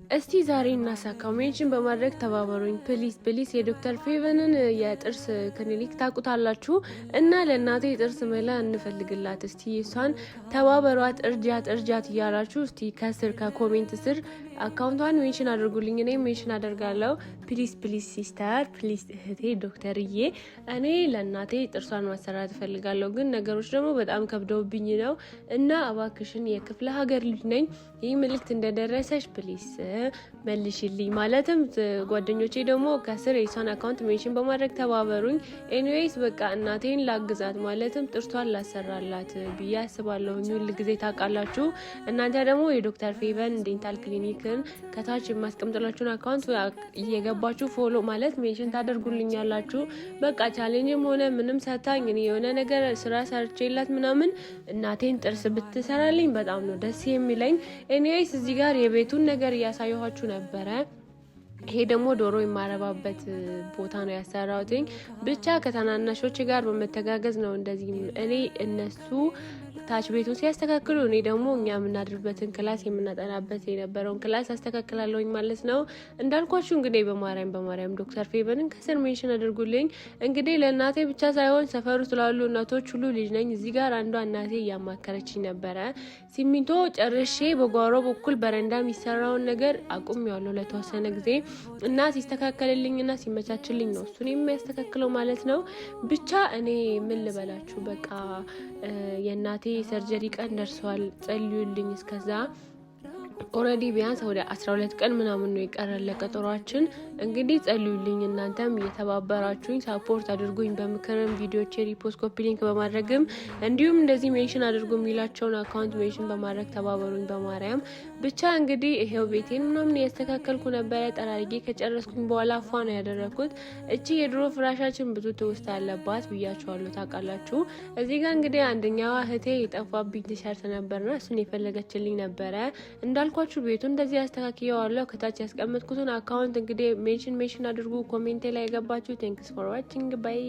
እስቲ ዛሬ እናሳካው። ሜንሽን በማድረግ ተባበሩኝ ፕሊስ። የዶክተር ፌቨንን የጥርስ ክሊኒክ ታቁታላችሁ እና ለእናቴ የጥርስ መላ እንፈልግላት። እስቲ እሷን ተባበሯት፣ እርጃት እያላችሁ እስቲ ከስር ከኮሜንት ስር አካውንቷን ሜንሽን አድርጉልኝ። እኔ ሜንሽን አደርጋለሁ። ፕሊስ ሲስተር፣ ፕሊስ እህቴ ዶክተርዬ፣ እኔ ለእናቴ ጥርሷን ማሰራት እፈልጋለሁ፣ ግን ነገሮች ደግሞ በጣም ከብደውብኝ ነው እና እባክሽን የክፍለ ሀገር ልጅ ነኝ፣ ይህ መልእክት እንደደረሰሽ ፕሊስ መልሽልኝ። ማለትም ጓደኞቼ ደግሞ ከስር የሷን አካውንት ሜንሽን በማድረግ ተባበሩኝ። ኤኒዌይስ በቃ እናቴን ላግዛት፣ ማለትም ጥርሷን ላሰራላት ብዬ አስባለሁ። ሁል ጊዜ ታውቃላችሁ እናንተ ደግሞ የዶክተር ፌቨን ዴንታል ክሊኒክን ከታች የማስቀምጥላችሁን አካውንት እየገባችሁ ፎሎ ማለት ሜንሽን ታደርጉልኛላችሁ። በቃ ቻሌንጅም ሆነ ምንም ሰታኝ እኔ የሆነ ነገር ስራ ሰርቼላት ምናምን እናቴን ጥርስ ብትሰራልኝ በጣም ነው ደስ የሚለኝ። ኤኒዌይስ እዚህ ጋር የቤቱን ነገር እያሳየኋችሁ ነበረ። ይሄ ደግሞ ዶሮ የማረባበት ቦታ ነው ያሰራሁትኝ። ብቻ ከተናናሾች ጋር በመተጋገዝ ነው እንደዚህ እኔ እነሱ ታች ቤቱን ሲያስተካክሉ እኔ ደግሞ እኛ የምናድርበትን ክላስ የምናጠናበት የነበረውን ክላስ አስተካክላለሁኝ ማለት ነው። እንዳልኳችሁ እንግዲህ በማርያም ዶክተር ፌቨንን ከስር ሜንሽን አድርጉልኝ። እንግዲህ ለእናቴ ብቻ ሳይሆን ሰፈሩ ስላሉ እናቶች ሁሉ ልጅ ነኝ። እዚህ ጋር አንዷ እናቴ እያማከረችኝ ነበረ። ሲሚንቶ ጨርሼ በጓሮ በኩል በረንዳ የሚሰራውን ነገር አቁሜዋለሁ ለተወሰነ ጊዜ እና ሲስተካከልልኝና ሲመቻችልኝ ነው እሱን የሚያስተካክለው ማለት ነው። ብቻ እኔ ምን ልበላችሁ፣ በቃ የእናቴ ሰርጀሪ ቀን ደርሷል። ጸልዩልኝ። እስከዛ ኦልሬዲ ቢያንስ ወደ 12 ቀን ምናምን ነው የቀረን ለቀጠሯችን። እንግዲህ ጸልዩልኝ፣ እናንተም እየተባበራችሁኝ ሳፖርት አድርጉኝ፣ በምክርም ቪዲዮቼ ሪፖስት ኮፒ ሊንክ በማድረግም እንዲሁም እንደዚህ ሜንሽን አድርጉ የሚላቸውን አካውንት ሜንሽን በማድረግ ተባበሩኝ በማርያም። ብቻ እንግዲህ ይሄው ቤቴን ምናምን ያስተካከልኩ ነበረ። ጠራርጌ ከጨረስኩኝ በኋላ ፏ ነው ያደረኩት። እቺ የድሮ ፍራሻችን ብዙ ትውስታ አለባት ብያችኋለሁ፣ ታውቃላችሁ። እዚህ ጋር እንግዲህ አንደኛዋ እህቴ የጠፋብኝ ቲሸርት ነበርና እሱን የፈለገችልኝ ነበረ። እንዳልኳችሁ ቤቱ እንደዚህ ያስተካክየዋለሁ። ከታች ያስቀመጥኩትን አካውንት እንግዲህ ሜንሽን አድርጉ ኮሜንቴ ላይ የገባችሁ። ቴንክስ ፎር ዋቺንግ ባይ